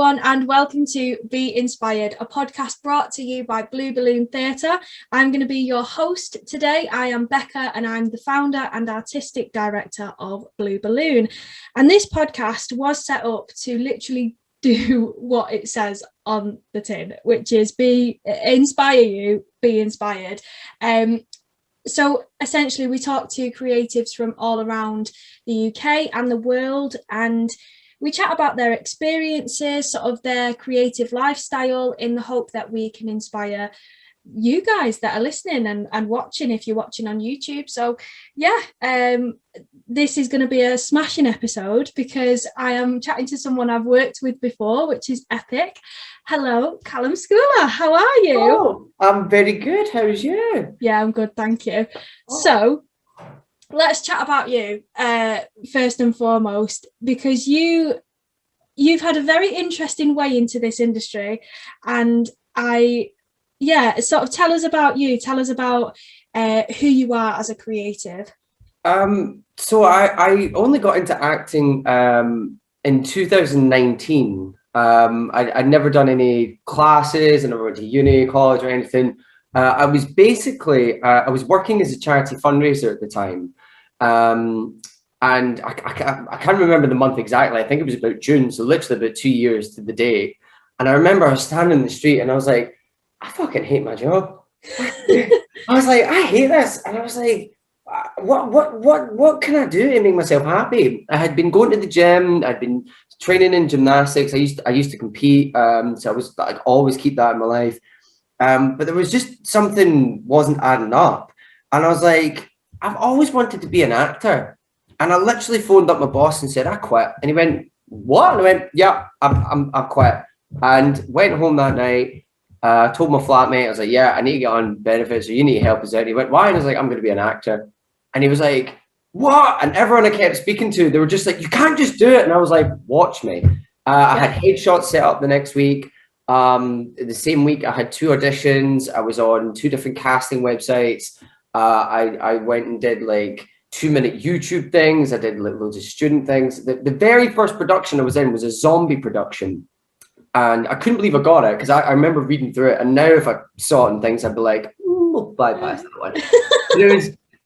everyone, and welcome to Be Inspired, a podcast brought to you by Blue Balloon Theatre. I'm going to be your host today. I am Becca, and I'm the founder and artistic director of Blue Balloon. And this podcast was set up to literally do what it says on the tin, which is inspire you, be inspired. So essentially, we talk to creatives from all around the UK and the world, and we chat about their experiences, sort of their creative lifestyle, in the hope that we can inspire you guys that are listening and watching, if you're watching on YouTube. So yeah, this is going to be a smashing episode because I am chatting to someone I've worked with before, which is epic. Hello, Calum Scouller. How are you? Oh, I'm very good. How's you? Yeah, I'm good, thank you. So let's chat about you first and foremost, because you've had a very interesting way into this industry, and sort of tell us about you. Tell us about who you are as a creative. So I only got into acting in 2019. I'd never done any classes. I never went to uni, college, or anything. I was basically I was working as a charity fundraiser at the time, and I can't remember the month exactly. I think it was about June, so literally about 2 years to the day. And I remember I was standing in the street and I was like, I fucking hate my job. I was like, I hate this. And I was like, what can I do to make myself happy? I had been going to the gym. I'd been training in gymnastics. I used to compete. So I'd always keep that in my life. But there was just something wasn't adding up. And I was like, I've always wanted to be an actor. And I literally phoned up my boss and said, I quit. And he went, what? And I went, yeah, I quit. And went home that night. Told my flatmate, I was like, yeah, I need to get on benefits, or you need to help us out. And he went, why? And I was like, I'm going to be an actor. And he was like, what? And everyone I kept speaking to, they were just like, you can't just do it. And I was like, watch me. I had headshots set up the next week. The same week I had 2 auditions. I was on 2 different casting websites. I went and did like 2-minute YouTube things. I did like loads of student things. The very first production I was in was a zombie production. And I couldn't believe I got it because I remember reading through it. And now if I saw it and things, I'd be like, we'll bypass that one.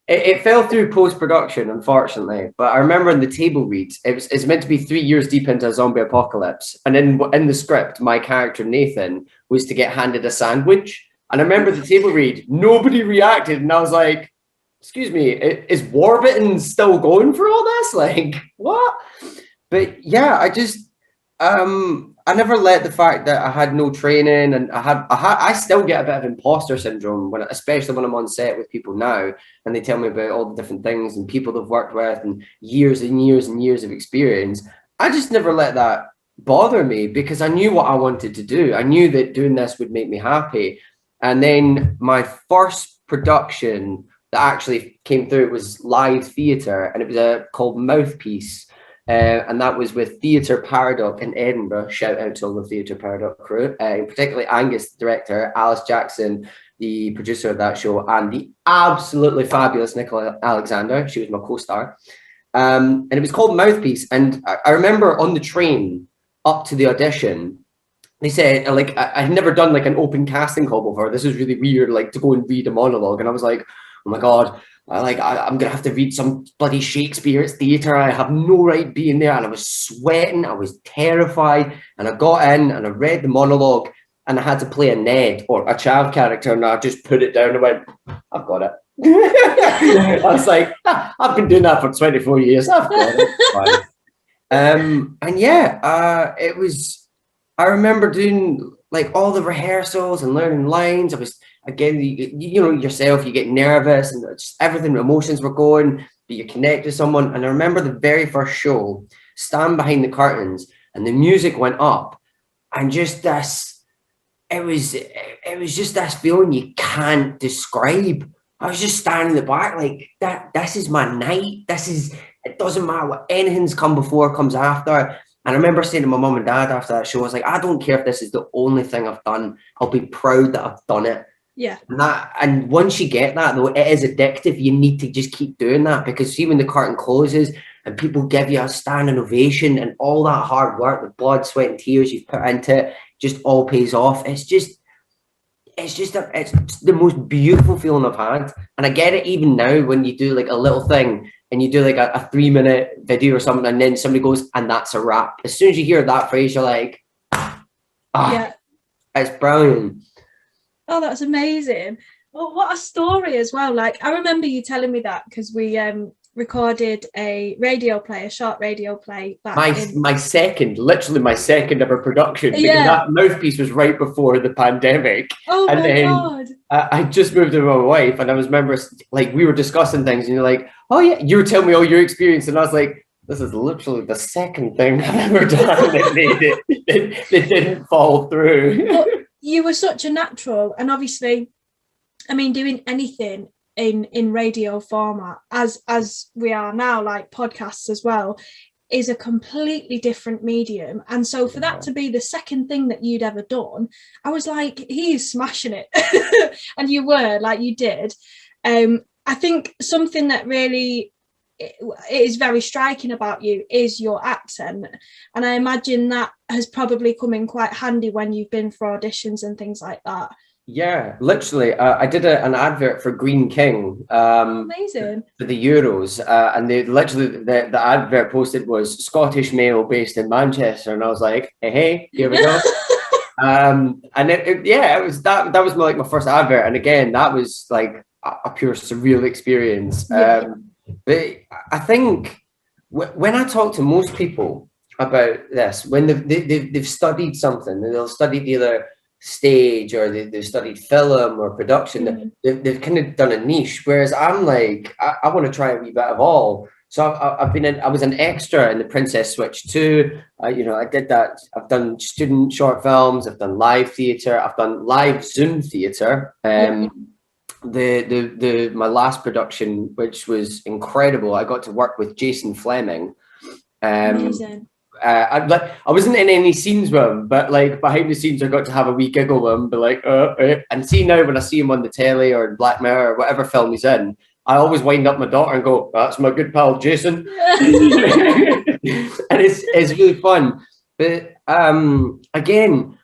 It fell through post-production, unfortunately. But I remember in the table read, it's meant to be 3 years deep into a zombie apocalypse. And in the script, my character, Nathan, was to get handed a sandwich. And I remember the table read, nobody reacted. And I was like, excuse me, is Warburton still going for all this? Like, what? But yeah, I never let the fact that I had no training, and I still get a bit of imposter syndrome especially when I'm on set with people now, and they tell me about all the different things and people they've worked with and years and years and years of experience. I just never let that bother me because I knew what I wanted to do. I knew that doing this would make me happy. And then my first production that actually came through was live theatre, and it was called Mouthpiece. And that was with Theatre Paradox in Edinburgh. Shout out to all the Theatre Paradox crew, particularly Angus, the director, Alice Jackson, the producer of that show, and the absolutely fabulous Nicola Alexander. She was my co-star. And it was called Mouthpiece. And I remember on the train up to the audition, they said, like, I had never done like an open casting call before. This was really weird, like to go and read a monologue. And I was like, oh my God. I'm gonna have to read some bloody Shakespeare. It's theatre. I have no right being there. And I was sweating. I was terrified. And I got in and I read the monologue, and I had to play a Ned, or a child character, and I just put it down and went, I've got it. I was like, I've been doing that for 24 years. I've got it. And yeah, it was. I remember doing like all the rehearsals and learning lines. I was. Again, you know yourself, you get nervous and just everything, emotions were going, but you connect with someone. And I remember the very first show, stand behind the curtains, and the music went up, and just this, it was just this feeling you can't describe. I was just standing in the back like that. This is my night. It doesn't matter what anything's come before, comes after. And I remember saying to my mum and dad after that show, I was like, I don't care if this is the only thing I've done. I'll be proud that I've done it. Yeah. And once you get that, though, it is addictive. You need to just keep doing that, because see, when the curtain closes, and people give you a standing ovation, and all that hard work, the blood, sweat and tears you've put into it just all pays off. It's the most beautiful feeling I've had. And I get it even now when you do like a little thing and you do like a 3-minute video or something, and then somebody goes, and that's a wrap. As soon as you hear that phrase, you're like, yeah, it's brilliant. oh, that's amazing. Well, what a story as well. Like, I remember you telling me that because we recorded a short radio play back my second ever production, because yeah, that mouthpiece was right before the pandemic. oh And my then god, I just moved in with my wife, and I remember like we were discussing things, and you're like, oh yeah, you were telling me all your experience, and I was like, this is literally the second thing I've ever done that made it didn't fall through. but you were such a natural, and obviously, I mean, doing anything in radio format as we are now, like podcasts as well, is a completely different medium. And so for that to be the second thing that you'd ever done, I was like, he's smashing it. And you were, like, you did. I think something that really is very striking about you is your accent, and I imagine that has probably come in quite handy when you've been for auditions and things like that. Yeah, literally. I did an advert for Green King Amazing. for the Euros, and they literally the advert posted was Scottish male based in Manchester, and I was like, hey, here we go. And it was that was my first advert, and again, that was like a pure surreal experience. Yeah. But I think when I talk to most people about this, when they've studied something, and they'll study either stage or they've studied film or production, they've kind of done a niche, whereas I'm like, I want to try a wee bit of all. So I was an extra in the Princess Switch 2. I did that. I've done student short films, I've done live theatre, I've done live Zoom theatre. My last production, which was incredible, I got to work with Jason Fleming. Amazing. I wasn't in any scenes with him, but like behind the scenes, I got to have a wee giggle with him, be like, and see now when I see him on the telly or in Black Mirror or whatever film he's in, I always wind up my daughter and go, that's my good pal Jason. And it's really fun. But again,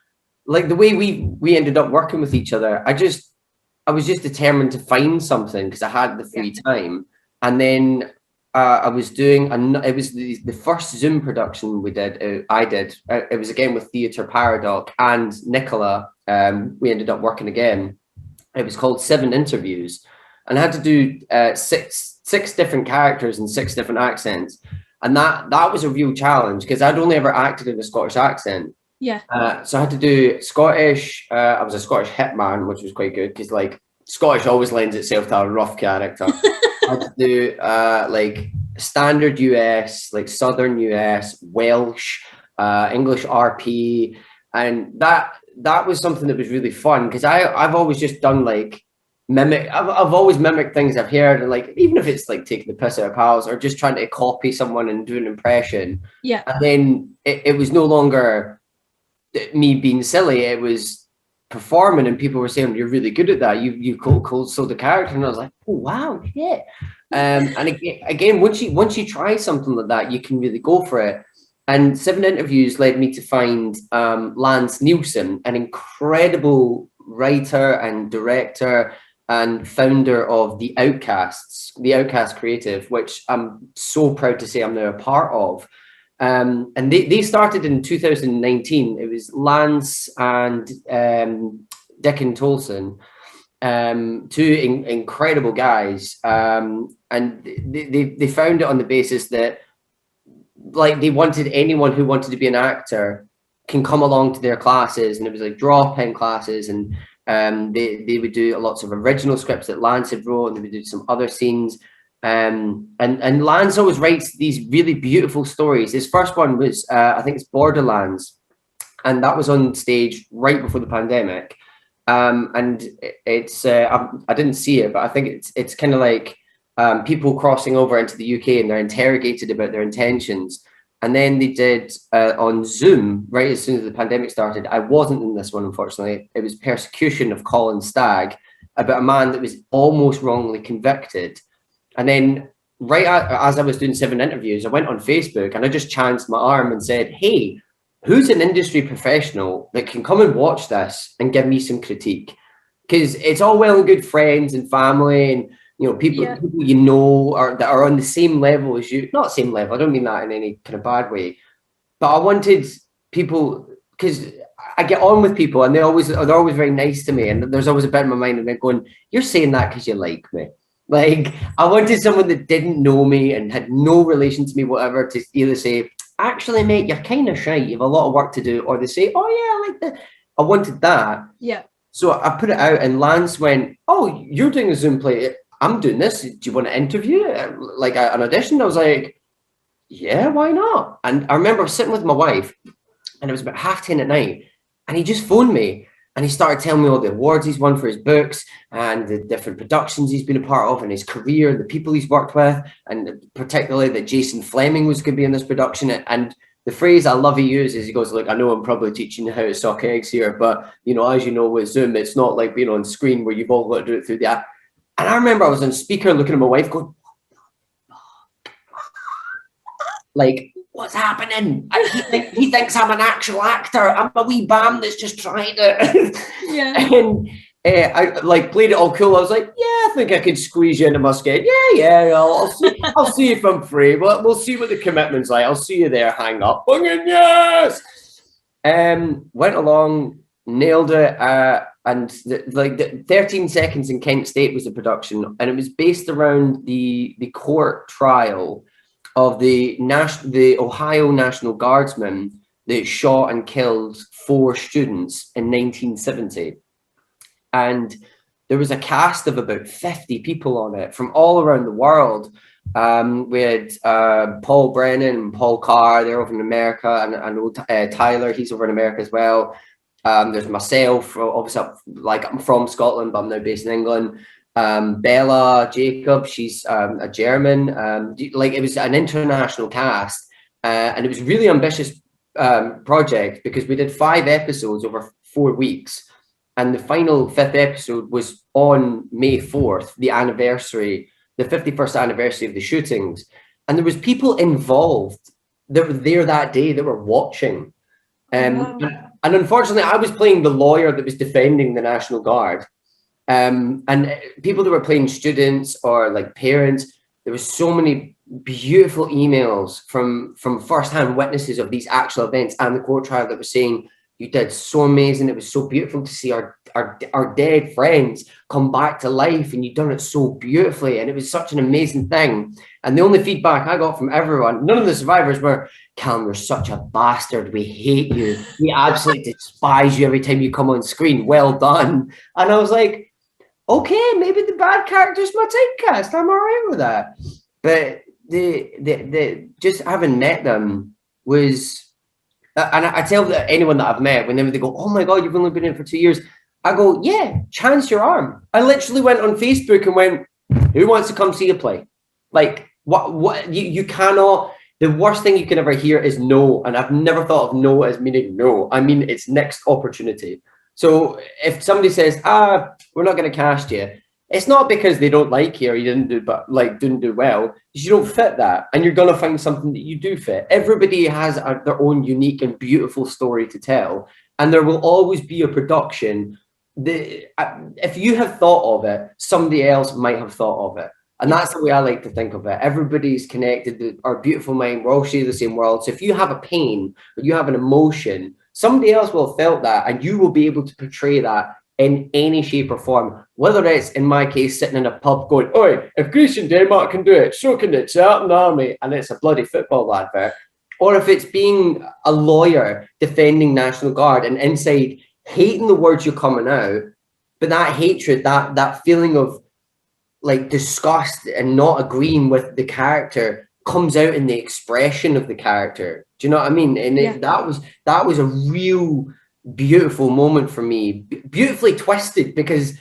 like the way we ended up working with each other, I was just determined to find something because I had the free time. And then I was doing, it was the first Zoom production we did, I did. It was again with Theatre Paradox and Nicola. We ended up working again. It was called 7 Interviews. And I had to do six different characters and 6 different accents. And that was a real challenge because I'd only ever acted in a Scottish accent. Yeah. So I had to do Scottish. I was a Scottish hitman, which was quite good because like Scottish always lends itself to a rough character. I had to do like standard US, like Southern US, Welsh, English RP, and that was something that was really fun because I've always just done like I've always mimicked things I've heard, and like even if it's like taking the piss out of pals or just trying to copy someone and do an impression. Yeah. And then it was no longer me being silly, it was performing, and people were saying you're really good at that, you cold sold the character, and I was like, oh wow, yeah. And again once you try something like that, you can really go for it. And 7 Interviews led me to find Lance Nielsen, an incredible writer and director and founder of the Outcast Creative, which I'm so proud to say I'm now a part of. And they started in 2019. It was Lance and Dickon Tolson, 2 incredible guys, and they found it on the basis that like they wanted anyone who wanted to be an actor can come along to their classes, and it was like drop-in classes, and they would do lots of original scripts that Lance had wrote, and they would do some other scenes. And Lance always writes these really beautiful stories. His first one was I think it's Borderlands, and that was on stage right before the pandemic. And it's I didn't see it, but I think it's kind of like people crossing over into the UK and they're interrogated about their intentions. And then they did on Zoom right as soon as the pandemic started. I wasn't in this one, unfortunately. It was Persecution of Colin Stagg, about a man that was almost wrongly convicted. And then as I was doing 7 interviews, I went on Facebook and I just chanced my arm and said, hey, who's an industry professional that can come and watch this and give me some critique? Because it's all well and good friends and family and, you know, people you know that are on the same level as you. Not same level, I don't mean that in any kind of bad way. But I wanted people, because I get on with people and they're always very nice to me. And there's always a bit in my mind and they're going, you're saying that because you like me. Like, I wanted someone that didn't know me and had no relation to me, whatever, to either say, actually, mate, you're kind of shy, you have a lot of work to do, or they say, oh, yeah, I like that. I wanted that. Yeah. So I put it out and Lance went, oh, you're doing a Zoom play. I'm doing this. Do you want to interview? Like an audition? I was like, yeah, why not? And I remember sitting with my wife and it was about 10:30 at night and he just phoned me. And he started telling me all the awards he's won for his books and the different productions he's been a part of in his career, the people he's worked with, and particularly that Jason Fleming was going to be in this production. And the phrase I love he uses, he goes, look, I know I'm probably teaching you how to suck eggs here, but, you know, as you know, with Zoom, it's not like being on screen where you've all got to do it through the app. And I remember I was on speaker looking at my wife going, like, what's happening? He thinks I'm an actual actor. I'm a wee bam that's just trying to. Yeah. And I like played it all cool. I was like, yeah, I think I could squeeze you into my skate. Yeah. I'll see if I'm free. We'll see what the commitment's like. I'll see you there. Hang up. Yes. Went along, nailed it. And the 13 Seconds in Kent State was the production, and it was based around the court trial of the Ohio National Guardsman that shot and killed 4 students in 1970. And there was a cast of about 50 people on it from all around the world. We had Paul Brennan and Paul Carr, they're over in America, and I know Tyler, he's over in America as well. There's myself, obviously, like I'm from Scotland, but I'm now based in England. Bella Jacob, she's a German. Like, it was an international cast, and it was a really ambitious project because we did 5 episodes over 4 weeks, and the final 5th episode was on May 4th, the 51st anniversary of the shootings, and there was people involved that were there that day that were watching. Wow. And unfortunately, I was playing the lawyer that was defending the National Guard. And people that were playing students or like parents, there was so many beautiful emails from first-hand witnesses of these actual events and the court trial that were saying, you did so amazing. It was so beautiful to see our dead friends come back to life, and you've done it so beautifully. And it was such an amazing thing. And the only feedback I got from everyone, none of the survivors were, Calum, you're such a bastard. We hate you. We absolutely despise you every time you come on screen. Well done. And I was like, okay, maybe the bad character's my typecast. I'm all right with that. But the just having met them was, and I tell anyone that I've met, whenever they go, oh my God, you've only been in for 2 years, I go, yeah, chance your arm. I literally went on Facebook and went, who wants to come see a play? Like, what you cannot, the worst thing you can ever hear is no. And I've never thought of no as meaning no. I mean, it's next opportunity. So if somebody says, we're not going to cast you, it's not because they don't like you or you didn't do well. You don't fit that, and you're going to find something that you do fit. Everybody has their own unique and beautiful story to tell, and there will always be a production. If you have thought of it, somebody else might have thought of it. And that's the way I like to think of it. Everybody's connected. Our beautiful mind, we're all share the same world. So if you have a pain or you have an emotion, somebody else will have felt that, and you will be able to portray that in any shape or form. Whether it's, in my case, sitting in a pub going, oi, if Greece and Denmark can do it, so can the Charlton Army, and it's a bloody football advert. Or if it's being a lawyer defending National Guard and inside hating the words you're coming out, but that hatred, that feeling of like disgust and not agreeing with the character comes out in the expression of the character. Do you know what I mean? And that was a real beautiful moment for me, beautifully twisted, because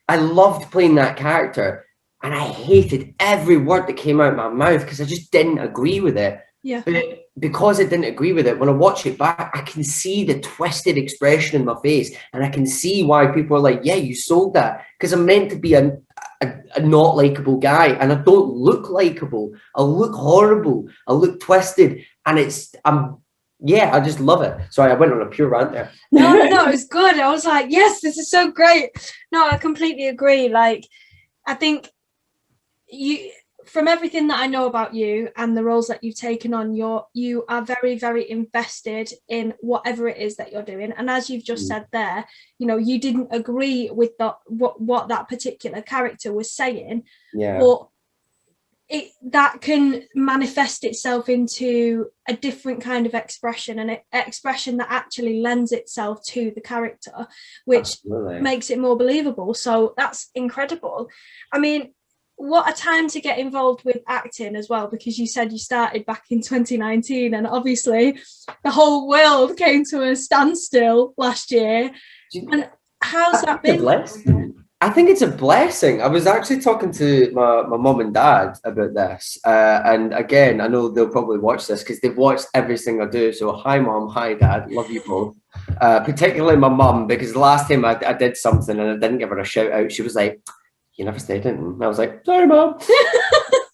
I loved playing that character and I hated every word that came out of my mouth because I just didn't agree with it. Yeah. But because I didn't agree with it, when I watch it back, I can see the twisted expression in my face, and I can see why people are like, yeah, you sold that. Because I'm meant to be a not likable guy, and I don't look likable. I look horrible. I look twisted, and yeah, I just love it. Sorry, I went on a pure rant there. No, it was good. I was like, yes, this is so great. No, I completely agree. Like, I think from everything that I know about you and the roles that you've taken on, you are very, very invested in whatever it is that you're doing. And as you've just said there, you didn't agree with what that particular character was saying, but that can manifest itself into a different kind of expression, and an expression that actually lends itself to the character, which makes it more believable. So that's incredible. I mean, what a time to get involved with acting as well, because you said you started back in 2019, and obviously the whole world came to a standstill last year. And how's that been? I think it's a blessing. I was actually talking to my mum and dad about this. And again, I know they'll probably watch this because they've watched everything I do. So hi, mum. Hi, dad. Love you both. Particularly my mum, because the last time I did something and I didn't give her a shout out, she was like, you never stayed in. And I was like, sorry, mum.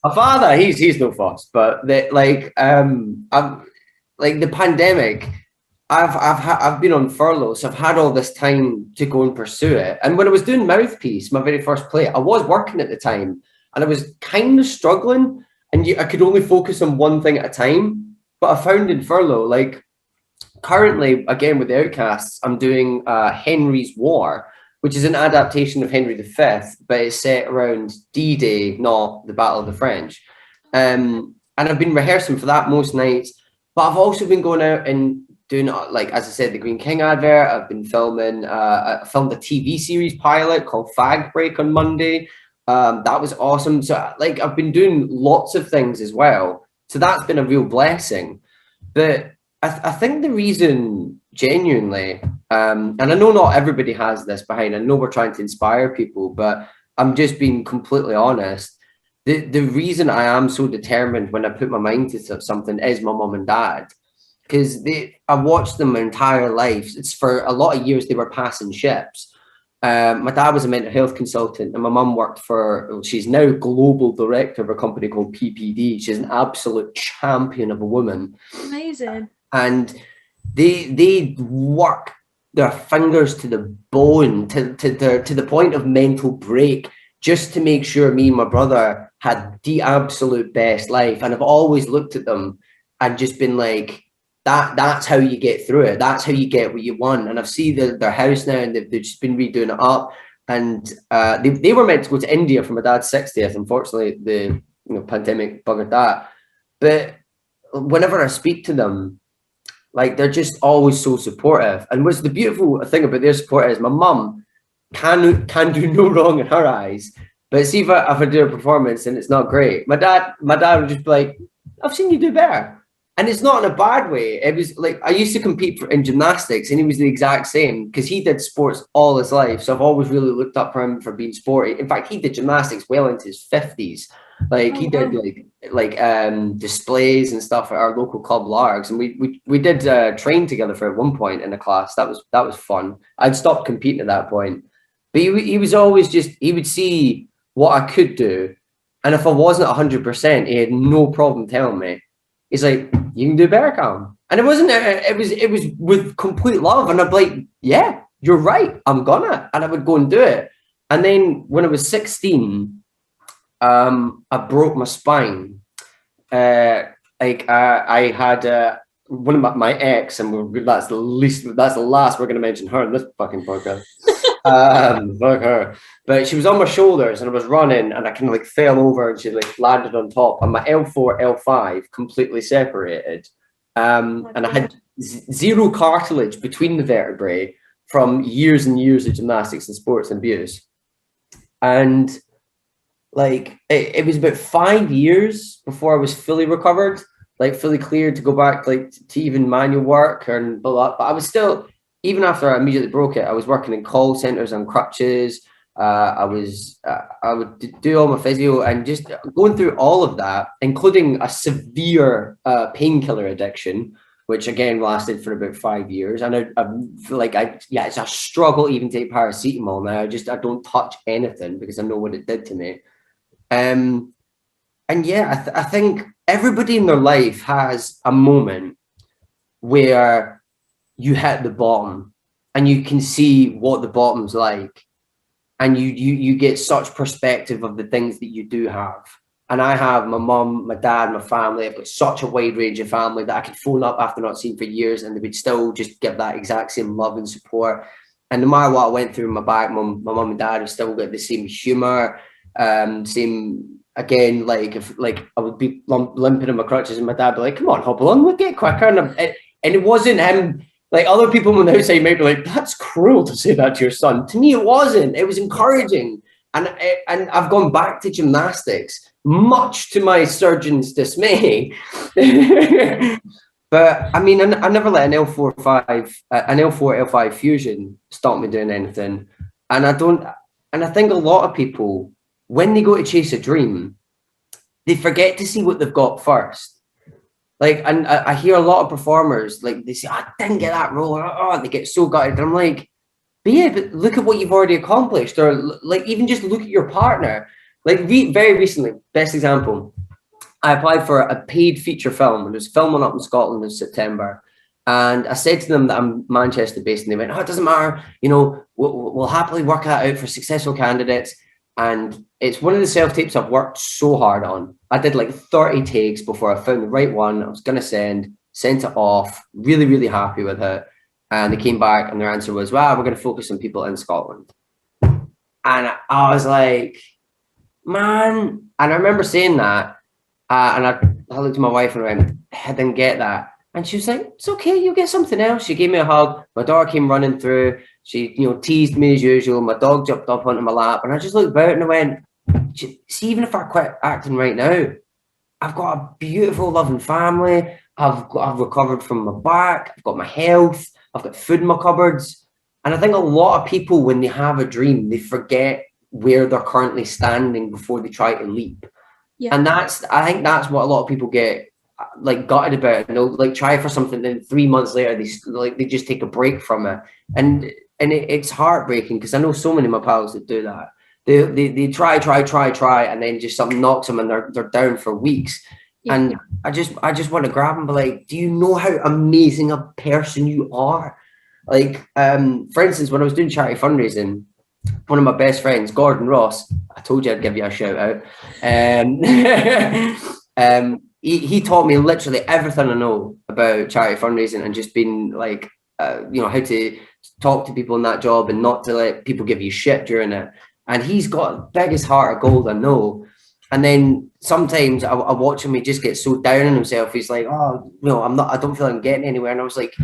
My father, he's no fuss. But I'm like the pandemic, I've been on furlough, so I've had all this time to go and pursue it. And when I was doing Mouthpiece, my very first play, I was working at the time, and I was kind of struggling, and I could only focus on one thing at a time. But I found in furlough, like currently, again with the Outcasts, I'm doing Henry's War, which is an adaptation of Henry V, but it's set around D-Day, not the Battle of the French. And I've been rehearsing for that most nights, but I've also been going out and doing, like, as I said, the Green King advert. I've been filming, I filmed a TV series pilot called Fag Break on Monday. That was awesome. So like, I've been doing lots of things as well. So that's been a real blessing. But I think the reason, genuinely, and I know not everybody has this behind, I know we're trying to inspire people, but I'm just being completely honest. The reason I am so determined when I put my mind to something is my mum and dad. Because I watched them my entire life. It's for a lot of years they were passing ships. My dad was a mental health consultant, and my mum worked she's now global director of a company called PPD. She's an absolute champion of a woman. Amazing. And they work their fingers to the bone, to the point of mental break, just to make sure me and my brother had the absolute best life. And I've always looked at them and just been like, that's how you get through it. That's how you get what you want. And I've seen their house now, and they've just been redoing it up. And they were meant to go to India for my dad's 60th. Unfortunately, the pandemic buggered that. But whenever I speak to them, like, they're just always so supportive. And what's the beautiful thing about their support is my mum can do no wrong in her eyes. But see if I do a performance and it's not great, my dad would just be like, I've seen you do better. And it's not in a bad way. It was like, I used to compete in gymnastics, and he was the exact same, because he did sports all his life. So I've always really looked up for him for being sporty. In fact, he did gymnastics well into his 50s. Like, he did displays and stuff at our local club Largs, and we did train together for at one point in a class. That was fun. I'd stopped competing at that point, but he was always he would see what I could do, and if I wasn't 100%, he had no problem telling me. He's like, you can do better, Calum. And it was with complete love. And I'd be like, yeah, you're right, I'm gonna. And I would go and do it. And then when I was 16, I broke my spine. I had one of my ex, and that's the last we're going to mention her in this fucking podcast. Fuck her. But she was on my shoulders, and I was running, and I kind of like fell over, and she like landed on top, and my L4, L5 completely separated. And I had zero cartilage between the vertebrae from years and years of gymnastics and sports and abuse. And like, it was about 5 years before I was fully recovered, like fully cleared to go back, like to even manual work and blah, blah. But I was still, even after I immediately broke it, I was working in call centers on crutches. I would do all my physio, and just going through all of that, including a severe painkiller addiction, which again lasted for about 5 years. And I feel like it's a struggle even to take paracetamol now. I don't touch anything because I know what it did to me. And yeah, I think everybody in their life has a moment where you hit the bottom and you can see what the bottom's like, and you get such perspective of the things that you do have. And I have my mum, my dad, my family. I've got such a wide range of family that I could phone up after not seeing for years, and they would still just give that exact same love and support. And no matter what I went through in my back, my mum and dad have still got the same humor, same, again, like if like I would be limping in my crutches, and my dad would be like, "Come on, hobble on, we'll get quicker." And it wasn't him. Like, other people on the outside might be like, "That's cruel to say that to your son." To me, it wasn't. It was encouraging. And I've gone back to gymnastics, much to my surgeon's dismay. But I mean, I never let an L4 L5 fusion stop me doing anything. And I think a lot of people, when they go to chase a dream, they forget to see what they've got first. Like, and I hear a lot of performers, like, they say, "I didn't get that role," and they get so gutted. And I'm like, but look at what you've already accomplished. Or like, even just look at your partner. Like, very recently, best example, I applied for a paid feature film. It was filming up in Scotland in September. And I said to them that I'm Manchester based, and they went, "Oh, it doesn't matter. We'll happily work that out for successful candidates." And it's one of the self-tapes I've worked so hard on. I did like 30 takes before I found the right one. I was going to sent it off, really, really happy with it. And they came back and their answer was, "Well, we're going to focus on people in Scotland." And I was like, man. And I remember saying that. And I looked at my wife and went, "I didn't get that." And she was like, "It's okay, you'll get something else." She gave me a hug. My daughter came running through. She, teased me as usual. My dog jumped up onto my lap. And I just looked about and I went, "See, even if I quit acting right now, I've got a beautiful, loving family. I've recovered from my back. I've got my health. I've got food in my cupboards." And I think a lot of people, when they have a dream, they forget where they're currently standing before they try to leap. Yeah. And I think that's what a lot of people get like gutted about, and they'll like try for something, then 3 months later they just take a break from it, and it's heartbreaking, because I know so many of my pals that do that. They try, and then just something knocks them and they're down for weeks. Yeah. And I just want to grab them and be like, "Do you know how amazing a person you are?" Like, for instance, when I was doing charity fundraising, one of my best friends, Gordon Ross, I told you I'd give you a shout out. He taught me literally everything I know about charity fundraising, and just being like, how to talk to people in that job and not to let people give you shit during it. And he's got the biggest heart of gold, I know. And then sometimes I watch him, he just gets so down on himself. He's like, "Oh, I don't feel like I'm getting anywhere." And I was like,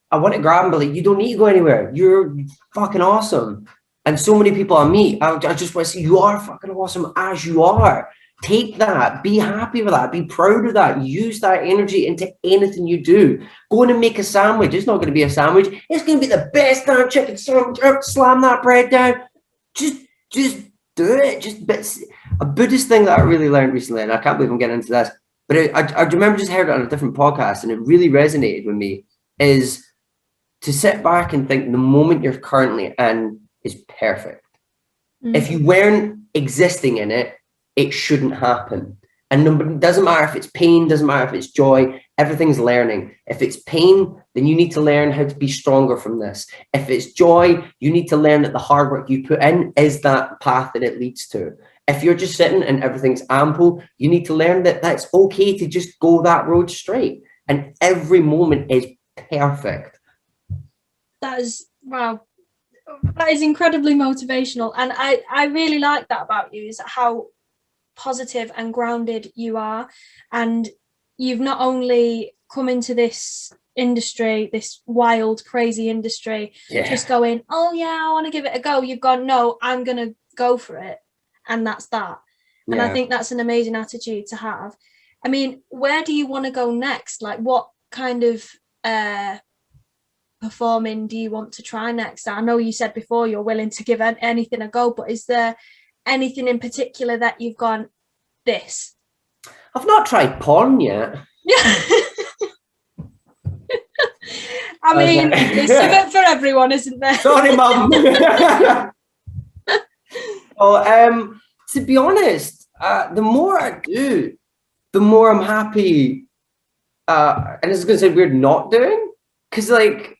I want to grab him, but like, "You don't need to go anywhere. You're fucking awesome." And so many people I meet, I just want to say, "You are fucking awesome as you are. Take that. Be happy with that. Be proud of that. Use that energy into anything you do. Go in and make a sandwich. It's not going to be a sandwich. It's going to be the best damn chicken sandwich. Slam that bread down. Just do it." Just a Buddhist thing that I really learned recently, and I can't believe I'm getting into this, but I remember just heard it on a different podcast, and it really resonated with me, is to sit back and think the moment you're currently in is perfect. Mm-hmm. If you weren't existing in it, it shouldn't happen. And it doesn't matter if it's pain, doesn't matter if it's joy, everything's learning. If it's pain, then you need to learn how to be stronger from this. If it's joy, you need to learn that the hard work you put in is that path that it leads to. If you're just sitting and everything's ample, you need to learn that that's okay to just go that road straight. And every moment is perfect. That is, wow, that is incredibly motivational. And I really like that about you, is how positive and grounded you are. And you've not only come into this industry, this wild, crazy industry, just going, "Oh yeah, I want to give it a go." You've gone, "No, I'm going to go for it." And that's that. And I think that's an amazing attitude to have. I mean, where do you want to go next? Like, what kind of performing do you want to try next? I know you said before you're willing to give anything a go, but is there anything in particular that you've gone, this? I've not tried porn yet. Yeah. I mean, there's something for everyone, isn't there? Sorry, Mum. Well, to be honest, the more I do, the more I'm happy. And it's going to say weird not doing, because like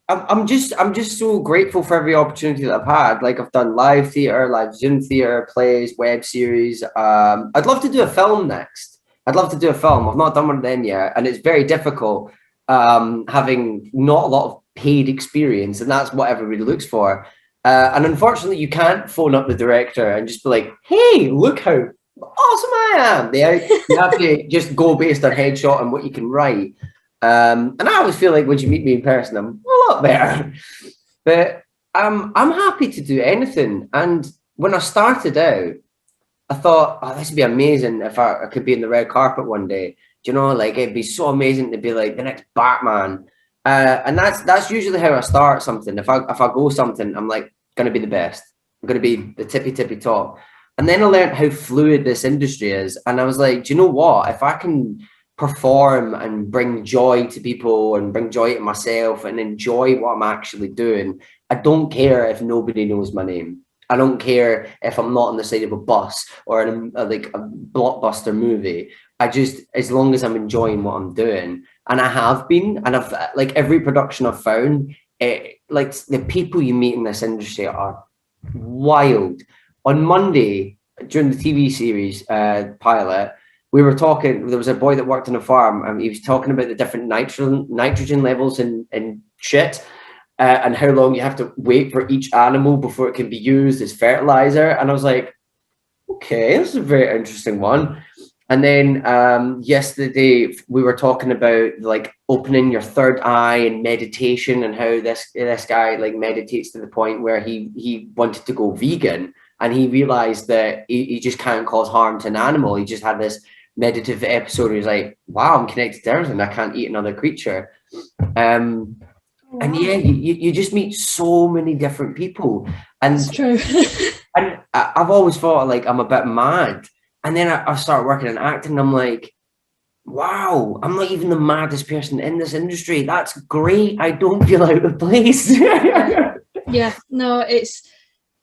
I'm just so grateful for every opportunity that I've had. Like I've done live theatre, live Zoom theatre, plays, web series. I'd love to do a film next. I'd love to do a film. I've not done one of them yet, and it's very difficult. Having not a lot of paid experience, and that's what everybody looks for. And unfortunately, you can't phone up the director and just be like, "Hey, look how awesome I am." You have to just go based on headshot and what you can write. And I always feel like when you meet me in person, I'm a lot better. But I'm happy to do anything. And when I started out, I thought, oh, this would be amazing if I could be in the red carpet one day. Do you know, like it'd be so amazing to be like the next Batman. And that's usually how I start something. If I go something, I'm like gonna be the best. I'm gonna be the tippy top. And then I learned how fluid this industry is, and I was like, do you know what? If I can perform and bring joy to people and bring joy to myself and enjoy what I'm actually doing, I don't care if nobody knows my name. I don't care if I'm not on the side of a bus or in like a blockbuster movie. As long as I'm enjoying what I'm doing, and I have been, and I've like every production I've found, like the people you meet in this industry are wild. On Monday, during the TV series pilot, we were talking, there was a boy that worked on a farm, and he was talking about the different nitrogen levels in shit, and how long you have to wait for each animal before it can be used as fertilizer. And I was like, okay, this is a very interesting one. And then yesterday we were talking about like opening your third eye and meditation, and how this guy like meditates to the point where he wanted to go vegan, and he realized that he just can't cause harm to an animal. He just had this meditative episode where he's like, wow, I'm connected to everything. I can't eat another creature. And yeah, you just meet so many different people. And it's true. and I've always thought like I'm a bit mad. And then I started working in acting, and I'm like, wow, I'm not even the maddest person in this industry. That's great. I don't feel out of place. Yeah, no,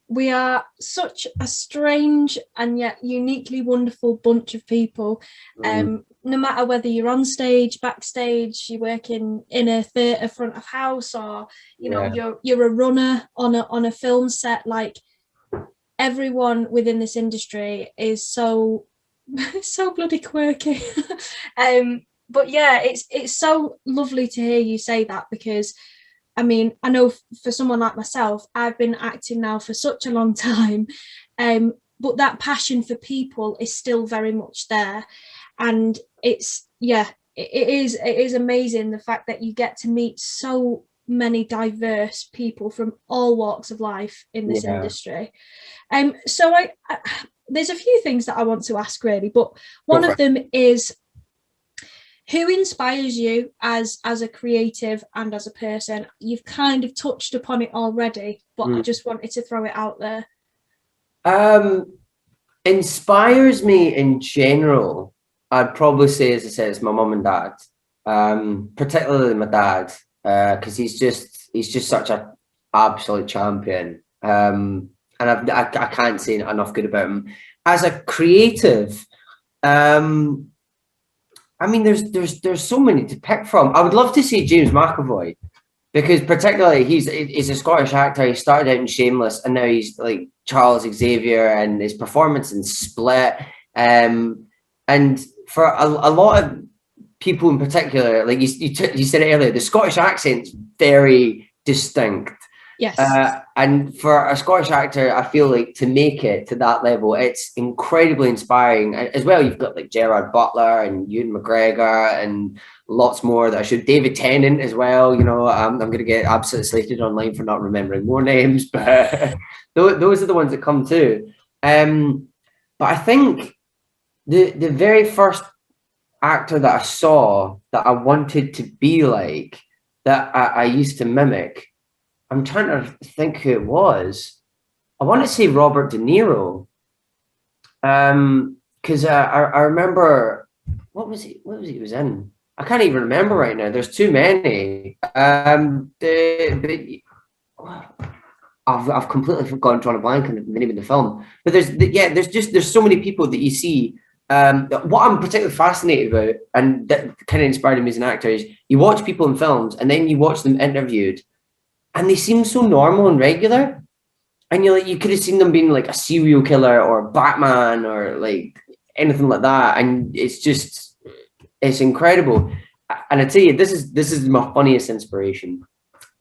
we are such a strange and yet uniquely wonderful bunch of people. No matter whether you're on stage, backstage, you work in a theatre front of house, or you know you're a runner on a film set, like everyone within this industry is so bloody quirky. But yeah, it's so lovely to hear you say that, because I mean, I know for someone like myself, I've been acting now for such a long time, but that passion for people is still very much there. And it is amazing the fact that you get to meet so many diverse people from all walks of life in this industry. So I there's a few things that I want to ask really, but one of them is, who inspires you as a creative and as a person? You've kind of touched upon it already, but I just wanted to throw it out there. Inspires me in general, I'd probably say, as I said, it's my mum and dad, particularly my dad, because he's just such an absolute champion, and I can't say enough good about him. As a creative, I mean, there's so many to pick from. I would love to see James McAvoy, because particularly he's a Scottish actor. He started out in Shameless, and now he's like Charles Xavier, and his performance in Split. And for a lot of people in particular, like you said it earlier, the Scottish accent's very distinct. Yes. And for a Scottish actor, I feel like to make it to that level, it's incredibly inspiring. As well, you've got like Gerard Butler and Ewan McGregor and lots more that I should. David Tennant as well. You know, I'm going to get absolutely slated online for not remembering more names, but those are the ones that come too. But I think the very first actor that I saw that I wanted to be like that I used to mimic. I'm trying to think who it was. I want to say Robert De Niro. Because I remember, what was he was in? I can't even remember right now. There's too many. I've completely forgotten, drawing a blank on the name of the film. But there's so many people that you see. What I'm particularly fascinated about, and that kind of inspired me as an actor, is you watch people in films and then you watch them interviewed, and they seem so normal and regular. And you're like, you could have seen them being like a serial killer or Batman or like anything like that, and it's incredible. And I tell you, this is my funniest inspiration,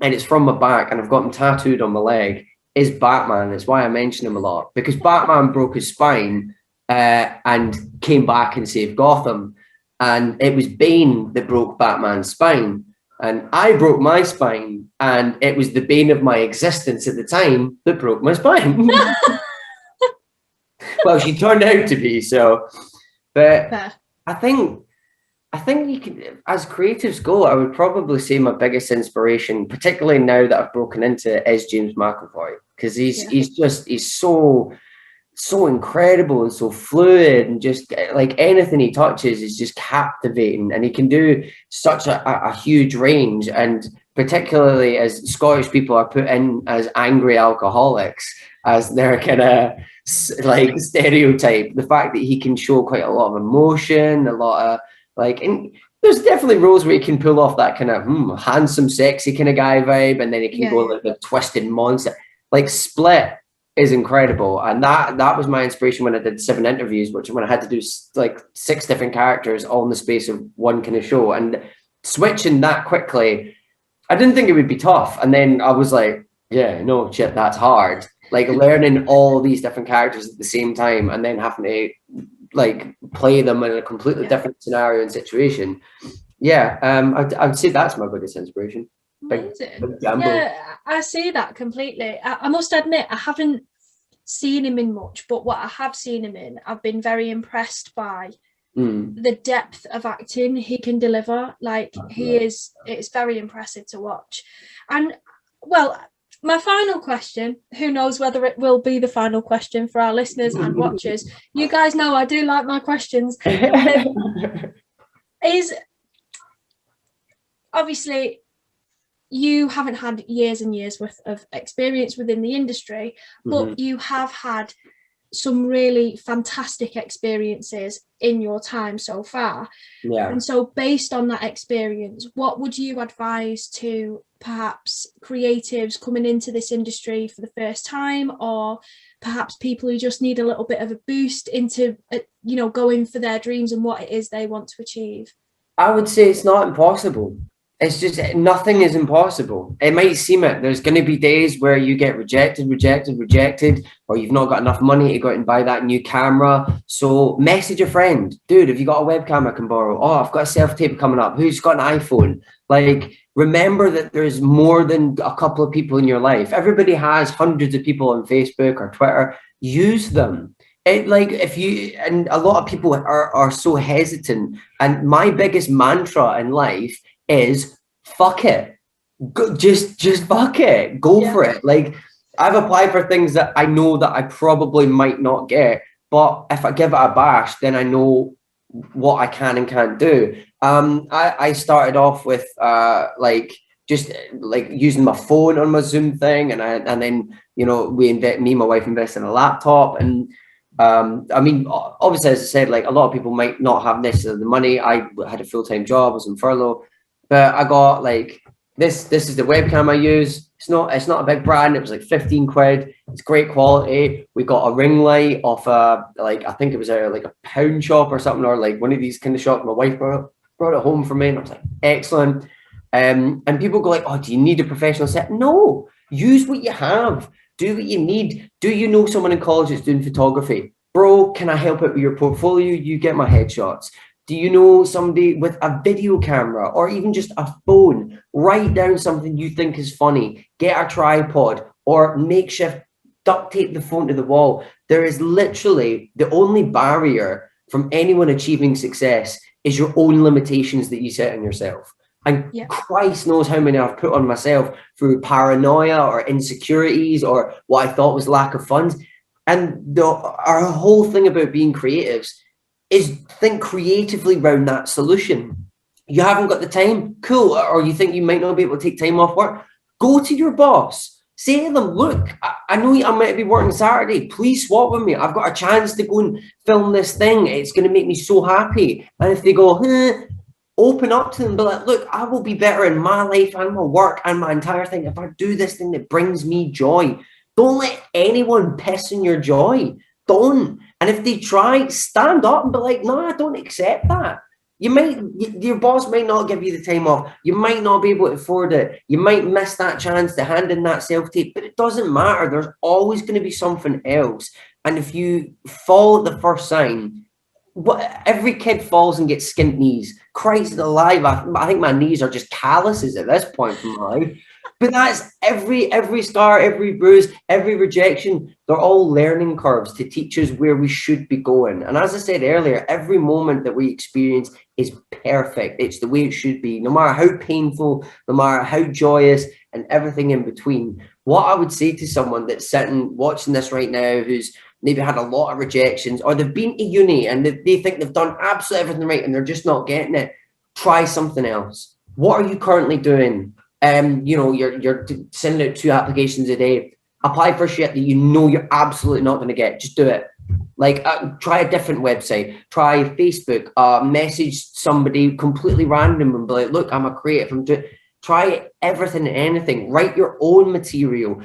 and it's from my back, and I've got him tattooed on my leg. Is Batman? It's why I mention him a lot, because Batman broke his spine and came back and saved Gotham, and it was Bane that broke Batman's spine. And I broke my spine, and it was the bane of my existence at the time that broke my spine. Well, she turned out to be so. But Fair. I think you can, as creatives go, I would probably say my biggest inspiration, particularly now that I've broken into it, is James McAvoy, because he's so incredible and so fluid, and just like anything he touches is just captivating, and he can do such a huge range. And particularly as Scottish people are put in as angry alcoholics as their kind of like stereotype, the fact that he can show quite a lot of emotion, a lot of like, and there's definitely roles where he can pull off that kind of handsome, sexy kind of guy vibe, and then he can go like the twisted monster. Like Split is incredible, and that was my inspiration when I did 7 interviews, which when I had to do like 6 different characters all in the space of one kind of show, and switching that quickly, I didn't think it would be tough, and then I was like, yeah, no shit, that's hard. Like learning all these different characters at the same time, and then having to like play them in a completely different scenario and situation. I'd say that's my biggest inspiration. Big yeah, I see that completely. I must admit, I haven't seen him in much, but what I have seen him in, I've been very impressed by the depth of acting he can deliver. Like it's very impressive to watch. And well, my final question, who knows whether it will be the final question for our listeners and watchers. You guys know I do like my questions. Is obviously you haven't had years and years worth of experience within the industry, but you have had some really fantastic experiences in your time so far. Yeah. And so based on that experience, what would you advise to perhaps creatives coming into this industry for the first time, or perhaps people who just need a little bit of a boost into, going for their dreams and what it is they want to achieve? I would say it's not impossible. It's just nothing is impossible. It might seem it. There's going to be days where you get rejected, or you've not got enough money to go out and buy that new camera. So message a friend. Dude, have you got a webcam I can borrow? Oh, I've got a self-tape coming up. Who's got an iPhone? Like, remember that there's more than a couple of people in your life. Everybody has hundreds of people on Facebook or Twitter. Use them. And a lot of people are so hesitant. And my biggest mantra in life is fuck it. Just fuck it. Go for it. Like, I've applied for things that I know that I probably might not get, but if I give it a bash, then I know what I can and can't do. I started off with just using my phone on my Zoom thing, and then me and my wife invested in a laptop, and obviously, as I said, like a lot of people might not have necessarily the money. I had a full-time job, I was on furlough, but I got like this is the webcam I use. It's not a big brand. It was like 15 quid. It's great quality. We got a ring light off I think it was a pound shop or something, or like one of these kind of shops. My wife brought it home for me, and I was like, excellent. And people go like, oh, do you need a professional set? No, use what you have. Do what you need. Do you know someone in college that's doing photography? Bro, can I help out with your portfolio? You get my headshots. Do you know somebody with a video camera or even just a phone? Write down something you think is funny. Get a tripod or makeshift duct tape the phone to the wall. There is literally the only barrier from anyone achieving success is your own limitations that you set on yourself. And Yeah. Christ knows how many I've put on myself through paranoia or insecurities or what I thought was lack of funds. And our whole thing about being creatives is think creatively around that solution. You haven't got the time, cool, or you think you might not be able to take time off work, go to your boss, say to them, look, I know I might be working Saturday, please swap with me, I've got a chance to go and film this thing, it's going to make me so happy. And if they go, open up to them, be like, look, I will be better in my life and my work and my entire thing if I do this thing that brings me joy. Don't let anyone piss in your joy. Don't. And if they try, stand up and be like, no, I don't accept that. Your boss might not give you the time off. You might not be able to afford it. You might miss that chance to hand in that self-tape, but it doesn't matter. There's always going to be something else. And if you fall at the first sign, every kid falls and gets skint knees. Christ alive, I think my knees are just calluses at this point in my life. But that's every scar, every bruise, every rejection. They're all learning curves to teach us where we should be going. And as I said earlier, every moment that we experience is perfect. It's the way it should be, no matter how painful, no matter how joyous, and everything in between. What I would say to someone that's sitting watching this right now, who's maybe had a lot of rejections, or they've been to uni and they think they've done absolutely everything right and they're just not getting it, try something else. What are you currently doing? You're sending out 2 applications a day. Apply for shit that you know you're absolutely not going to get. Just do it. Like, try a different website. Try Facebook. Message somebody completely random and be like, look, I'm a creative. Try everything and anything. Write your own material.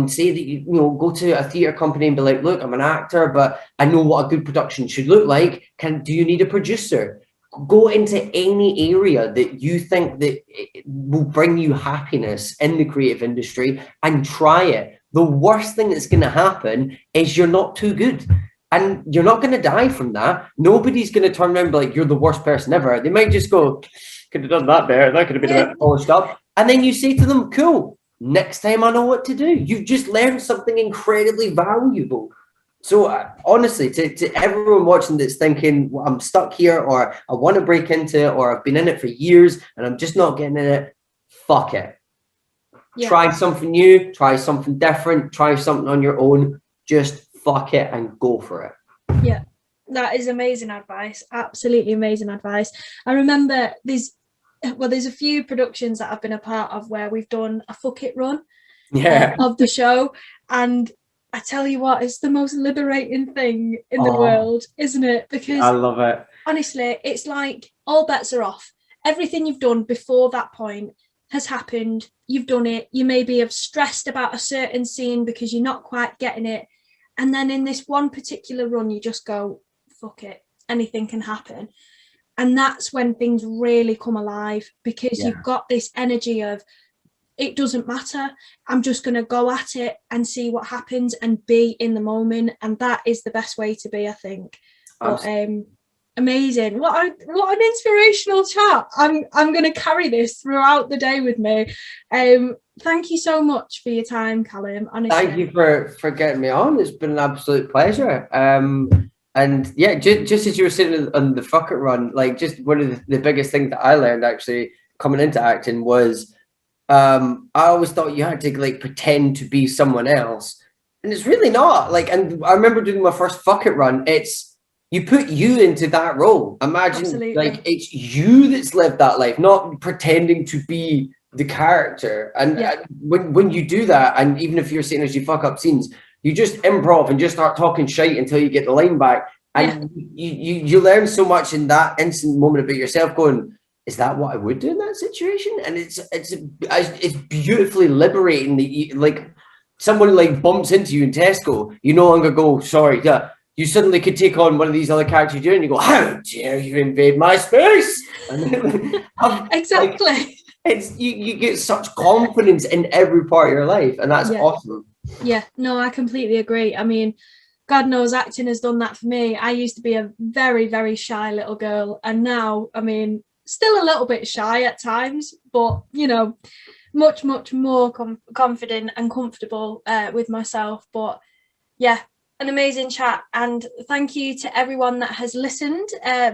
Say that you go to a theatre company and be like, look, I'm an actor, but I know what a good production should look like. Do you need a producer? Go into any area that you think that will bring you happiness in the creative industry and try it. The worst thing that's going to happen is you're not too good. And you're not going to die from that. Nobody's going to turn around and be like, you're the worst person ever. They might just go, could have done that better. That could have been a bit polished up. And then you say to them, cool, next time I know what to do. You've just learned something incredibly valuable. So honestly, to everyone watching that's thinking, well, I'm stuck here, or I want to break into it, or I've been in it for years and I'm just not getting in it, fuck it. Yeah. Try something new, try something different, try something on your own. Just fuck it and go for it. Yeah, that is amazing advice. Absolutely amazing advice. I remember there's a few productions that I've been a part of where we've done a fuck it run of the show, and I tell you what, it's the most liberating thing in the world, isn't it? Because I love it. Honestly, it's like all bets are off. Everything you've done before that point has happened. You've done it. You maybe have stressed about a certain scene because you're not quite getting it. And then in this one particular run, you just go, fuck it. Anything can happen. And that's when things really come alive, because you've got this energy of, it doesn't matter. I'm just going to go at it and see what happens and be in the moment. And that is the best way to be, I think. But, amazing. What an inspirational chat. I'm going to carry this throughout the day with me. Thank you so much for your time, Calum. Honestly. Thank you for getting me on. It's been an absolute pleasure. And yeah, just as you were sitting on the fuck it run, like, just one of the biggest things that I learned actually coming into acting was, I always thought you had to like pretend to be someone else, and it's really not. Like, and I remember doing my first fuck it run. It's, you put you into that role. Imagine, absolutely, like, it's you that's lived that life, not pretending to be the character. And when you do that, and even if you're saying as you fuck up scenes, you just improv and just start talking shite until you get the line back, and you learn so much in that instant moment about yourself, going, is that what I would do in that situation? And it's beautifully liberating that you, like, someone like bumps into you in Tesco, you no longer go, sorry, you suddenly could take on one of these other characters and you go, how dare you invade my space? And exactly. Like, it's you get such confidence in every part of your life, and that's awesome. Yeah, no, I completely agree. I mean, God knows acting has done that for me. I used to be a very, very shy little girl, and now, I mean, still a little bit shy at times, but, you know, much more confident and comfortable with myself. But yeah, an amazing chat, and thank you to everyone that has listened,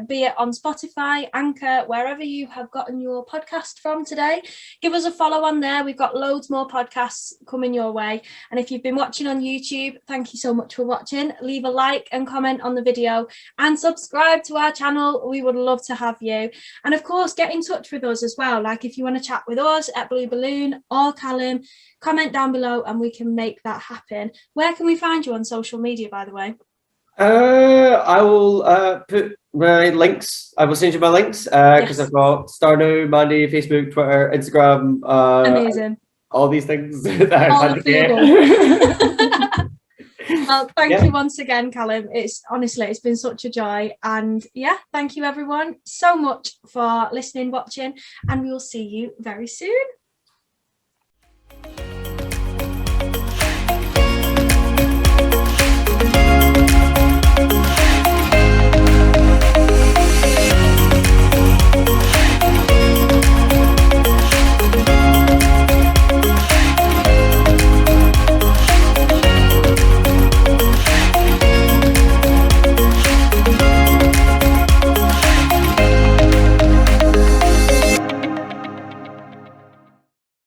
be it on Spotify, Anchor, wherever you have gotten your podcast from today. Give us a follow on there. We've got loads more podcasts coming your way. And if you've been watching on YouTube, thank you so much for watching. Leave a like and comment on the video and subscribe to our channel. We would love to have you. And of course, get in touch with us as well. Like if you want to chat with us at Blue Balloon or Calum, comment down below and we can make that happen. Where can we find you on social media, by the way? I will put my links. I will send you my links because I've got Starno, Mandy, Facebook, Twitter, Instagram. Amazing. All these things that I've all had to get. Well, thank you once again, Calum. It's been such a joy. And yeah, thank you everyone so much for listening, watching, and we will see you very soon.